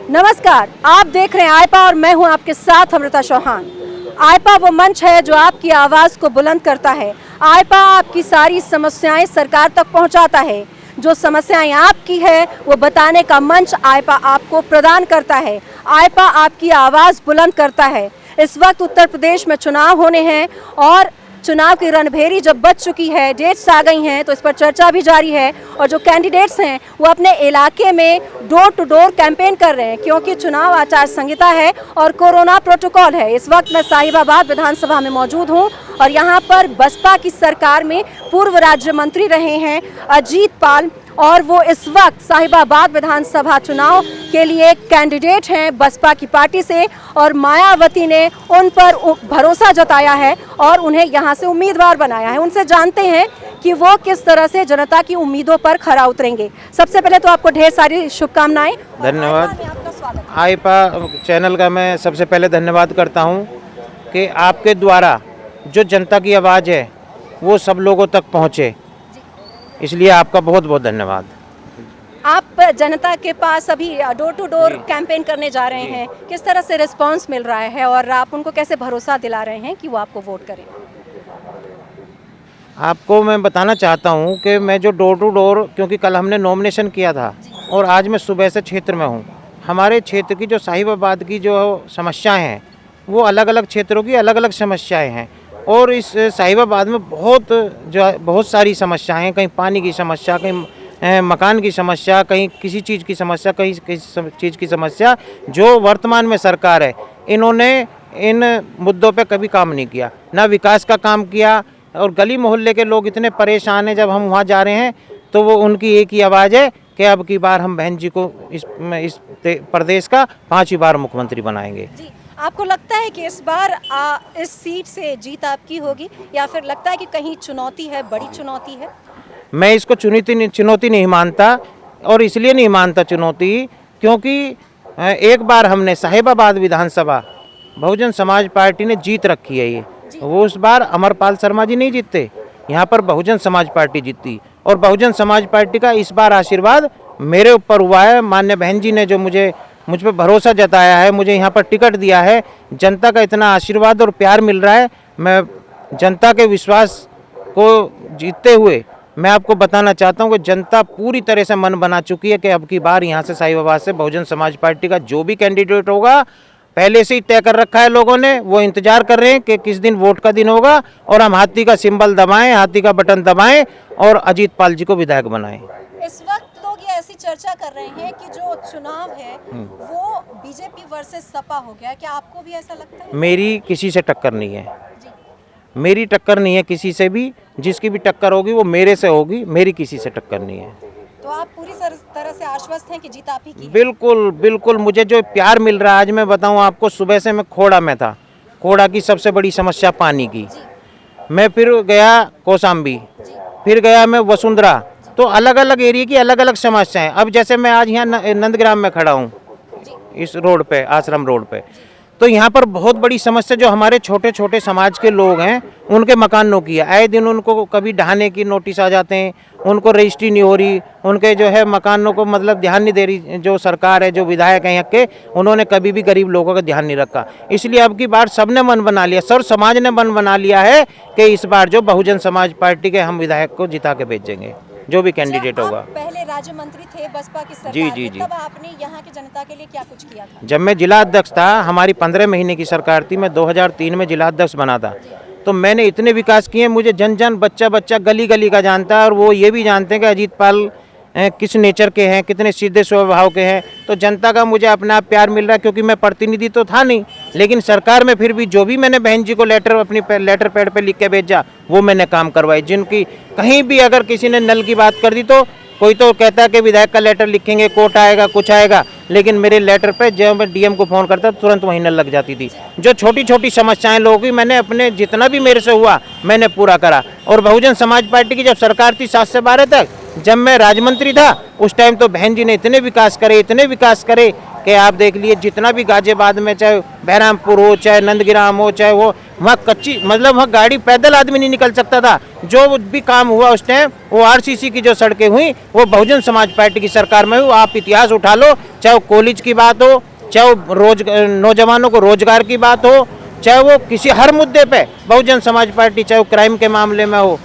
नमस्कार, आप देख रहे हैं आइपा और मैं हूं आपके साथ अमृता चौहान। आइपा वो मंच है जो आपकी आवाज़ को बुलंद करता है। आइपा आपकी सारी समस्याएं सरकार तक पहुंचाता है। जो समस्याएं आपकी है वो बताने का मंच आइपा आपको प्रदान करता है। आइपा आपकी आवाज़ बुलंद करता है। इस वक्त उत्तर प्रदेश में चुनाव होने हैं और चुनाव की रणभेरी जब बच चुकी है, डेट्स आ गई हैं, तो इस पर चर्चा भी जारी है और जो कैंडिडेट्स हैं वो अपने इलाके में डोर टू डोर कैंपेन कर रहे हैं, क्योंकि चुनाव आचार संहिता है और कोरोना प्रोटोकॉल है। इस वक्त मैं साहिबाबाद विधानसभा में मौजूद हूं और यहां पर बसपा की सरकार में पूर्व राज्य मंत्री रहे हैं अजीत पाल, और वो इस वक्त साहिबाबाद विधानसभा चुनाव के लिए कैंडिडेट हैं बसपा की पार्टी से, और मायावती ने उन पर भरोसा जताया है और उन्हें यहां से उम्मीदवार बनाया है। उनसे जानते हैं कि वो किस तरह से जनता की उम्मीदों पर खरा उतरेंगे। सबसे पहले तो आपको ढेर सारी शुभकामनाएं। धन्यवाद। आपका स्वागत है। आइपा चैनल का मैं सबसे पहले धन्यवाद करता हूं कि आपके द्वारा जो जनता की आवाज़ है वो सब लोगों तक पहुंचे, इसलिए आपका बहुत बहुत धन्यवाद। आप जनता के पास अभी डोर टू डोर कैंपेन करने जा रहे हैं, किस तरह से रिस्पांस मिल रहा है और आप उनको कैसे भरोसा दिला रहे हैं कि वो आपको वोट करें? आपको मैं बताना चाहता हूं कि मैं जो डोर टू डोर, क्योंकि कल हमने नॉमिनेशन किया था और आज मैं सुबह से क्षेत्र में हूं। हमारे क्षेत्र की जो साहिबाबाद की जो समस्याएं हैं वो अलग अलग क्षेत्रों की अलग अलग समस्याएं हैं, और इस साहिबाबाद में बहुत सारी समस्याएं हैं। कहीं पानी की समस्या, कहीं मकान की समस्या, कहीं किसी चीज़ की समस्या, कहीं किसी चीज़ की समस्या। जो वर्तमान में सरकार है, इन्होंने इन मुद्दों पे कभी काम नहीं किया, ना विकास का काम किया, और गली मोहल्ले के लोग इतने परेशान हैं। जब हम वहाँ जा रहे हैं तो वो उनकी एक ही आवाज़ है कि अब की बार हम बहन जी को इस प्रदेश का 5वीं बार मुख्यमंत्री बनाएंगे। आपको लगता है कि इस बार इस सीट से जीत आपकी होगी, या फिर लगता है कि कहीं चुनौती है, बड़ी चुनौती है? मैं इसको चुनौती नहीं मानता, और इसलिए नहीं मानता चुनौती क्योंकि एक बार हमने साहिबाबाद विधानसभा बहुजन समाज पार्टी ने जीत रखी है। ये वो उस बार अमरपाल शर्मा जी नहीं जीते, यहाँ पर बहुजन समाज पार्टी जीती, और बहुजन समाज पार्टी का इस बार आशीर्वाद मेरे ऊपर हुआ है। माननीय बहन जी ने जो मुझ पर भरोसा जताया है, मुझे यहाँ पर टिकट दिया है, जनता का इतना आशीर्वाद और प्यार मिल रहा है। मैं जनता के विश्वास को जीतते हुए मैं आपको बताना चाहता हूँ कि जनता पूरी तरह से मन बना चुकी है कि अब की बार यहाँ से साहिबाबाद से बहुजन समाज पार्टी का जो भी कैंडिडेट होगा, पहले से ही तय कर रखा है लोगों ने। वो इंतजार कर रहे हैं कि किस दिन वोट का दिन होगा और हम हाथी का सिंबल दबाएं, हाथी का बटन दबाएं और अजीत पाल जी को विधायक बनाएं। इस वक्त लोग ये ऐसी चर्चा कर रहे हैं कि जो चुनाव है वो बीजेपी वर्सेस सपा हो गया। क्या आपको भी ऐसा लगता है? मेरी किसी से टक्कर नहीं है, मेरी टक्कर नहीं है किसी से भी। जिसकी भी टक्कर होगी वो मेरे से होगी, मेरी किसी से टक्कर नहीं है। तो आप पूरी तरह से आश्वस्त हैं कि जीत आप ही की? बिल्कुल बिल्कुल। मुझे जो प्यार मिल रहा है, आज मैं बताऊं आपको, सुबह से मैं खोड़ा में था। खोड़ा की सबसे बड़ी समस्या पानी की। मैं फिर गया कौशाम्बी, फिर गया मैं वसुंधरा, तो अलग अलग एरिया की अलग अलग समस्याएं। अब जैसे मैं आज यहाँ नंदग्राम में खड़ा हूँ, इस रोड पे, आश्रम रोड पे, तो यहाँ पर बहुत बड़ी समस्या जो हमारे छोटे छोटे समाज के लोग हैं उनके मकानों की है। आए दिन उनको कभी ढहाने की नोटिस आ जाते हैं, उनको रजिस्ट्री नहीं हो रही, उनके जो है मकानों को मतलब ध्यान नहीं दे रही जो सरकार है, जो विधायक हैं यहाँ के, उन्होंने कभी भी गरीब लोगों का ध्यान नहीं रखा। इसलिए अब की बार सबने मन बना लिया, सर्व समाज ने मन बना लिया है कि इस बार जो बहुजन समाज पार्टी के हम विधायक को जिता के भेजेंगे, जो भी कैंडिडेट होगा। पहले राज्य मंत्री थे बसपा की सरकार जी। तब आपने यहाँ की जनता के लिए क्या कुछ किया था? जब मैं जिला अध्यक्ष था, हमारी 15 महीने की सरकार थी, मैं 2003 में जिला अध्यक्ष बना था, तो मैंने इतने विकास किए, मुझे जन जन बच्चा बच्चा गली गली का जानता है, और वो ये भी जानते हैं कि अजीत पाल किस नेचर के हैं, कितने सीधे स्वभाव के हैं। तो जनता का मुझे अपना आप प्यार मिल रहा है, क्योंकि मैं प्रतिनिधि तो था नहीं, लेकिन सरकार में फिर भी जो भी मैंने बहन जी को अपनी लेटर पैड पे लिख के भेजा वो मैंने काम करवाई। जिनकी कहीं भी अगर किसी ने नल की बात कर दी, तो कोई तो कहता है कि विधायक का लेटर लिखेंगे, कोर्ट आएगा, कुछ आएगा, लेकिन मेरे लेटर पे जब मैं डीएम को फ़ोन करता तुरंत वहीं नल लग जाती थी। जो छोटी छोटी समस्याएं लोगों की, मैंने अपने जितना भी मेरे से हुआ मैंने पूरा करा। और बहुजन समाज पार्टी की जब सरकार थी 7 से 12 तक, जब मैं राज्य मंत्री था, उस टाइम तो बहन जी ने इतने विकास करे कि आप देख लिए जितना भी गाजियाबाद में चाहे बहरामपुर हो, चाहे नंदगिराम हो, चाहे वो वहाँ कच्ची मतलब वहाँ गाड़ी पैदल आदमी नहीं निकल सकता था। जो भी काम हुआ उस टाइम वो आरसीसी की जो सड़कें हुई वो बहुजन समाज पार्टी की सरकार में हुई। आप इतिहास उठा लो, चाहे वो कॉलेज की बात हो, चाहे वो नौजवानों को रोजगार की बात हो, चाहे वो किसी हर मुद्दे पे बहुजन समाज पार्टी, चाहे वो क्राइम के मामले में हो,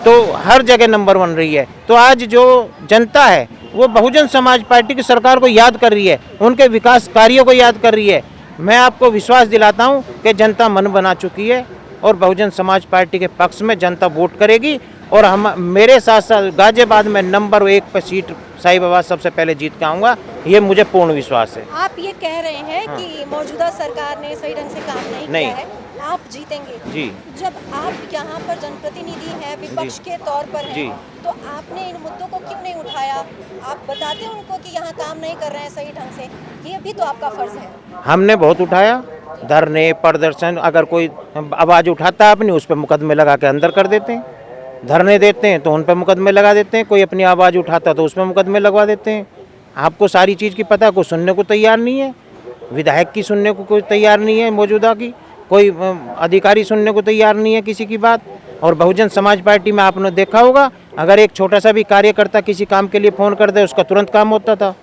तो हर जगह नंबर 1 रही है। तो आज जो जनता है वो बहुजन समाज पार्टी की सरकार को याद कर रही है, उनके विकास कार्यों को याद कर रही है। मैं आपको विश्वास दिलाता हूं कि जनता मन बना चुकी है और बहुजन समाज पार्टी के पक्ष में जनता वोट करेगी। और हम मेरे साथ साथ गाजियाबाद में नंबर 1 पर सीट साहिबाबाद सबसे पहले जीत के आऊँगा, ये मुझे पूर्ण विश्वास है। आप ये कह रहे हैं कि मौजूदा सरकार ने सही ढंग से काम नहीं किया है, आप जीतेंगे जी। जब आप यहाँ पर जनप्रतिनिधि हैं, विपक्ष के तौर पर हैं, जी। तो आपने इन मुद्दों को क्यों नहीं उठाया? आप बताते उनको कि यहाँ काम नहीं कर रहे हैं सही ढंग से, ये भी तो आपका फर्ज है। हमने बहुत उठाया, धरने प्रदर्शन, अगर कोई आवाज़ उठाता है अपनी, उस पर मुकदमे लगा के अंदर कर देते हैं। धरने देते हैं तो उन पर मुकदमे लगा देते हैं, कोई अपनी आवाज़ उठाता तो उस पर मुकदमे लगवा देते हैं। आपको सारी चीज़ की पता है, कोई सुनने को तैयार नहीं है, विधायक की सुनने को कोई तैयार नहीं है, मौजूदा की कोई अधिकारी सुनने को तैयार नहीं है किसी की बात। और बहुजन समाज पार्टी में आपने देखा होगा, अगर एक छोटा सा भी कार्यकर्ता किसी काम के लिए फ़ोन कर दे उसका तुरंत काम होता था।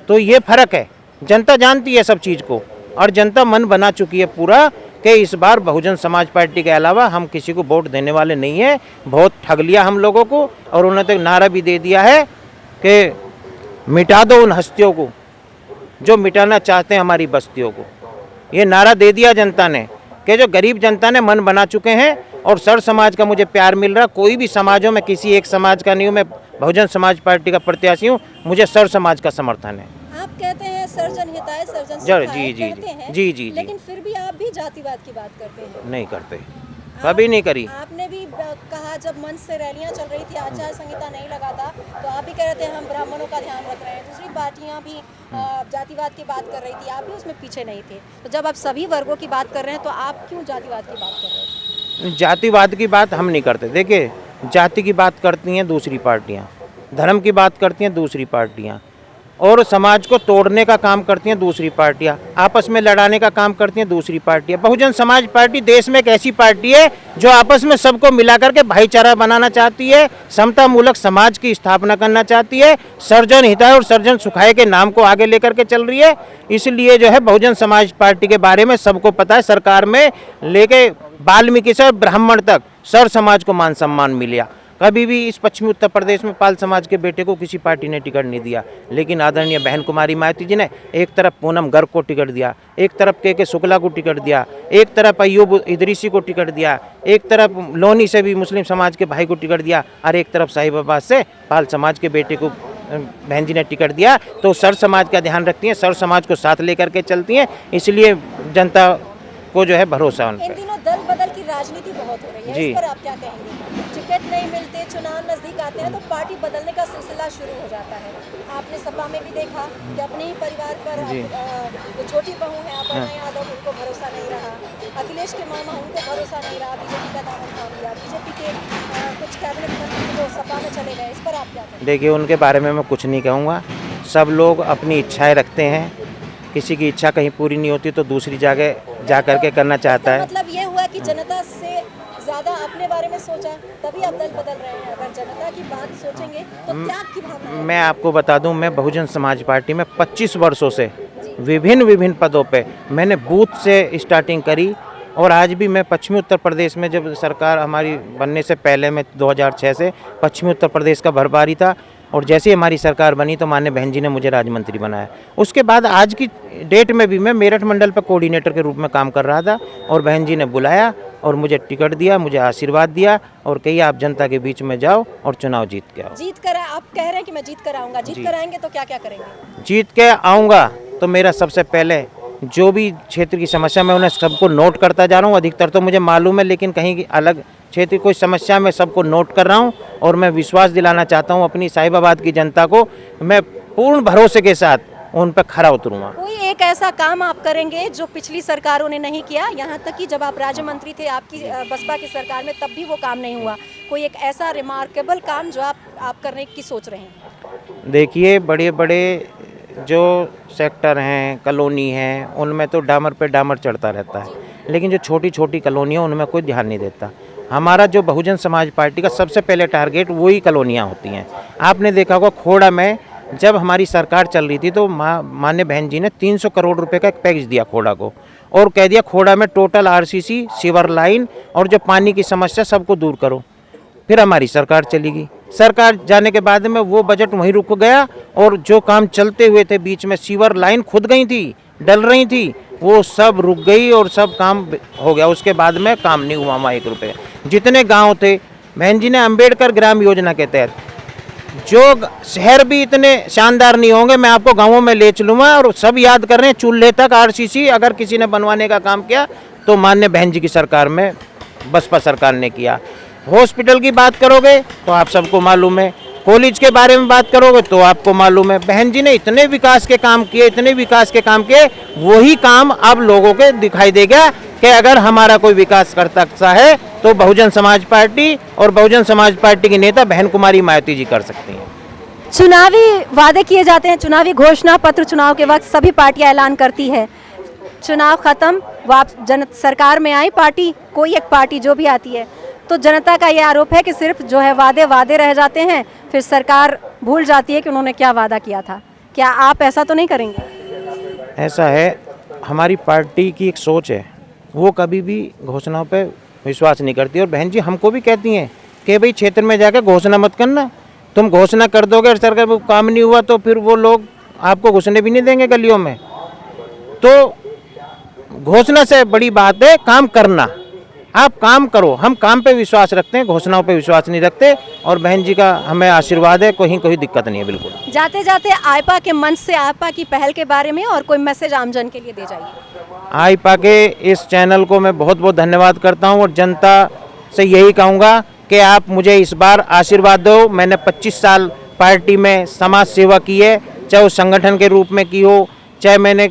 तो ये फ़र्क है, जनता जानती है सब चीज़ को और जनता मन बना चुकी है पूरा कि इस बार बहुजन समाज पार्टी के अलावा हम किसी को वोट देने वाले नहीं हैं। बहुत ठग लिया हम लोगों को और उन्होंने तो नारा भी दे दिया है कि मिटा दो उन हस्तियों को जो मिटाना चाहते हैं हमारी बस्तियों को। ये नारा दे दिया जनता ने कि जो गरीब जनता ने मन बना चुके हैं और सर समाज का मुझे प्यार मिल रहा। कोई भी समाजों में किसी एक समाज का नहीं हूँ, मैं बहुजन समाज पार्टी का प्रत्याशी हूँ, मुझे सर समाज का समर्थन है। आप कहते हैं सर्जन हिताय सर्जन जी सुखाय जी कहते हैं, जी जी, लेकिन फिर भी आप भी जातिवाद की बात करते हैं। नहीं करते, कभी नहीं करी। आपने भी कहा जब मंच से रैलियां चल रही थी, आचार संहिता नहीं लगा था, तो आप भी कह रहे थे हम ब्राह्मणों का ध्यान रख रहे हैं। दूसरी पार्टियां भी जातिवाद की बात कर रही थी, आप भी उसमें पीछे नहीं थे। तो जब आप सभी वर्गों की बात कर रहे हैं तो आप क्यों जातिवाद की बात कर रहे हैं? जातिवाद की बात हम नहीं करते। देखिए, जाति की बात करती हैं दूसरी पार्टियाँ, धर्म की बात करती हैं दूसरी पार्टियाँ, और समाज को तोड़ने का काम करती हैं दूसरी पार्टियां, आपस में लड़ाने का काम करती हैं दूसरी पार्टियां। बहुजन समाज पार्टी देश में एक ऐसी पार्टी है जो आपस में सबको मिला करके भाईचारा बनाना चाहती है, समता मूलक समाज की स्थापना करना चाहती है, सर्जन हिताय और सर्जन सुखाय के नाम को आगे लेकर के चल रही है। इसलिए जो है बहुजन समाज पार्टी के बारे में सबको पता है। सरकार में लेके वाल्मीकि से ब्राह्मण तक सर समाज को मान सम्मान मिला। कभी भी इस पश्चिमी उत्तर प्रदेश में पाल समाज के बेटे को किसी पार्टी ने टिकट नहीं दिया, लेकिन आदरणीय बहन कुमारी मायावती जी ने एक तरफ पूनम गर्ग को टिकट दिया, एक तरफ के शुक्ला को टिकट दिया, एक तरफ अयूब इदरीसी को टिकट दिया, एक तरफ लोनी से भी मुस्लिम समाज के भाई को टिकट दिया और एक तरफ साहिबाबाद से पाल समाज के बेटे को बहन जी ने टिकट दिया। तो सर समाज का ध्यान रखती हैं, सर समाज को साथ लेकर के चलती हैं, इसलिए जनता को जो है भरोसा उन इन पर। दिनों दल बदल की राजनीति बहुत हो रही है, जी। इस पर आप क्या कहेंगे? टिकट नहीं मिलते, चुनाव नजदीक आते हैं तो पार्टी बदलने का सिलसिला शुरू हो जाता है। आपने सपा में भी देखा कि अपने ही परिवार पर जो छोटी बहू है अपर्णा यादव, उनको भरोसा नहीं रहा, अखिलेश के मामा उनको भरोसा नहीं रहा, बीजेपी का दामन थाम लिया, बीजेपी के कुछ कैबिनेट मंत्री जो सपा में चले गए, इस पर आप क्या कहेंगे? देखिए, उनके बारे में मैं कुछ नहीं कहूँगा। सब लोग अपनी इच्छाएं रखते हैं, किसी की इच्छा कहीं पूरी नहीं होती तो दूसरी जगह जा करके करना चाहता है। मतलब ये हुआ कि जनता से ज़्यादा अपने बारे में सोचा तभी आप दल बदल रहे हैं। अगर जनता की बात सोचेंगे तो त्याग की भावना है। मैं आपको बता दूं, मैं बहुजन समाज पार्टी में 25 वर्षों से विभिन्न पदों पे मैंने बूथ से स्टार्टिंग करी और आज भी मैं पश्चिमी उत्तर प्रदेश में, जब सरकार हमारी बनने से पहले मैं 2006 से पश्चिमी उत्तर प्रदेश का प्रभारी था और जैसे ही हमारी सरकार बनी तो माननीय बहन जी ने मुझे राज्य मंत्री बनाया। उसके बाद आज की डेट में भी मैं मेरठ मंडल पर कोऑर्डिनेटर के रूप में काम कर रहा था और बहन जी ने बुलाया और मुझे टिकट दिया, मुझे आशीर्वाद दिया और कही आप जनता के बीच में जाओ और चुनाव जीत के आओ। जीत कर आप कह रहे हैं कि मैं जीत कर आऊंगा, जीत कर आएंगे तो क्या क्या करेंगे? जीत के आऊँगा तो मेरा सबसे पहले जो भी क्षेत्र की समस्या मैं उन्हें सबको नोट करता जा रहा हूँ। अधिकतर तो मुझे मालूम है, लेकिन कहीं अलग क्षेत्र कोई समस्या मैं सबको नोट कर रहा हूँ और मैं विश्वास दिलाना चाहता हूँ अपनी साहिबाबाद की जनता को। मैं पूर्ण भरोसे के साथ उन पर खरा उतरूँगा। कोई एक ऐसा काम आप करेंगे जो पिछली सरकारों ने नहीं किया, यहाँ तक कि जब आप राज्य मंत्री थे आपकी बसपा की सरकार में तब भी वो काम नहीं हुआ, कोई एक ऐसा रिमार्केबल काम जो आप करने की सोच रहे हैं? देखिए, बड़े बड़े जो सेक्टर हैं, कॉलोनी हैं, उनमें तो डामर पे डामर चढ़ता रहता है, लेकिन जो छोटी छोटी कॉलोनियाँ उनमें कोई ध्यान नहीं देता। हमारा जो बहुजन समाज पार्टी का सबसे पहले टारगेट वही कॉलोनियाँ होती हैं। आपने देखा होगा खोड़ा में जब हमारी सरकार चल रही थी तो मान्य बहन जी ने 300 करोड़ रुपए का एक पैकेज दिया खोड़ा को, और कह दिया खोड़ा में टोटल आरसीसी, सीवर लाइन और जो पानी की समस्या सबको दूर करो। फिर हमारी सरकार चली गई। सरकार जाने के बाद में वो बजट वहीं रुक गया, और जो काम चलते हुए थे बीच में सीवर लाइन खुद गई थी, डल रही थी, वो सब रुक गई और सब काम हो गया। उसके बाद में काम नहीं हुआ वहाँ 1 रुपये। जितने गांव थे, बहन जी ने अंबेडकर ग्राम योजना के तहत, जो शहर भी इतने शानदार नहीं होंगे, मैं आपको गांवों में ले चलूँगा, और सब याद कर रहे हैं चूल्हे तक आरसीसी अगर किसी ने बनवाने का काम किया तो मान्य बहन जी की सरकार में बसपा सरकार ने किया। हॉस्पिटल की बात करोगे तो आप सबको मालूम है, कॉलेज के बारे में बात करोगे तो आपको मालूम है। बहन जी ने इतने विकास के काम किए, इतने विकास के काम किए, वही काम अब लोगों के दिखाई देगा कि अगर हमारा कोई विकास करता है तो बहुजन समाज पार्टी और बहुजन समाज पार्टी की नेता बहन कुमारी मायावती जी कर सकती हैं। चुनावी वादे किए जाते हैं, चुनावी घोषणा पत्र चुनाव के वक्त सभी पार्टियां ऐलान करती है। चुनाव खत्म, सरकार में आई पार्टी, कोई एक पार्टी जो भी आती है, तो जनता का ये आरोप है कि सिर्फ जो है वादे रह जाते हैं, फिर सरकार भूल जाती है कि उन्होंने क्या वादा किया था। क्या आप ऐसा तो नहीं करेंगे? ऐसा है, हमारी पार्टी की एक सोच है, वो कभी भी घोषणाओं पे विश्वास नहीं करती, और बहन जी हमको भी कहती हैं कि भाई क्षेत्र में जाकर घोषणा मत करना, तुम घोषणा कर दोगे और सरकार को काम नहीं हुआ तो फिर वो लोग आपको घुसने भी नहीं देंगे गलियों में। तो घोषणा से बड़ी बात है काम करना। आप काम करो, हम काम पे विश्वास रखते हैं, घोषणाओं पे विश्वास नहीं रखते, और बहन जी का हमें आशीर्वाद है, कोई दिक्कत नहीं है बिल्कुल। जाते जाते आईपा के मंच से आईपा की पहल के बारे में और कोई मैसेज आमजन के लिए दे जाइए। आईपा के इस चैनल को मैं बहुत बहुत धन्यवाद करता हूं, और जनता से यही कहूँगा कि आप मुझे इस बार आशीर्वाद दो। मैंने 25 साल पार्टी में समाज सेवा की है, चाहे वो संगठन के रूप में की हो, चाहे मैंने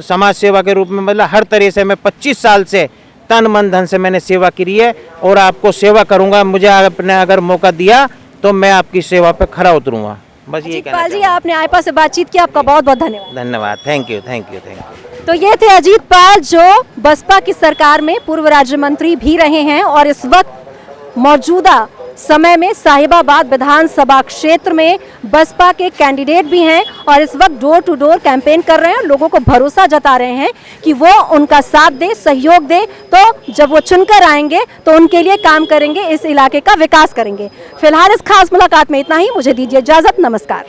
समाज सेवा के रूप में, मतलब हर तरह से मैं 25 साल से तन मन धन से मैंने सेवा की है, और आपको सेवा करूंगा। मुझे आपने अगर मौका दिया तो मैं आपकी सेवा पे खरा उतरूंगा। बस ये कहना अजीत पाल जी, आपने आईपा से बातचीत की, आपका बहुत बहुत धन्यवाद। धन्यवाद, thank you thank you thank you. तो ये थे अजीत पाल, जो बसपा की सरकार में पूर्व राज्य मंत्री भी रहे हैं, और इस वक्त मौजूदा समय में साहिबाबाद विधानसभा क्षेत्र में बसपा के कैंडिडेट भी हैं, और इस वक्त डोर टू डोर कैंपेन कर रहे हैं, लोगों को भरोसा जता रहे हैं कि वो उनका साथ दे, सहयोग दे, तो जब वो चुनकर आएंगे तो उनके लिए काम करेंगे, इस इलाके का विकास करेंगे। फिलहाल इस खास मुलाकात में इतना ही, मुझे दीजिए इजाजत, नमस्कार।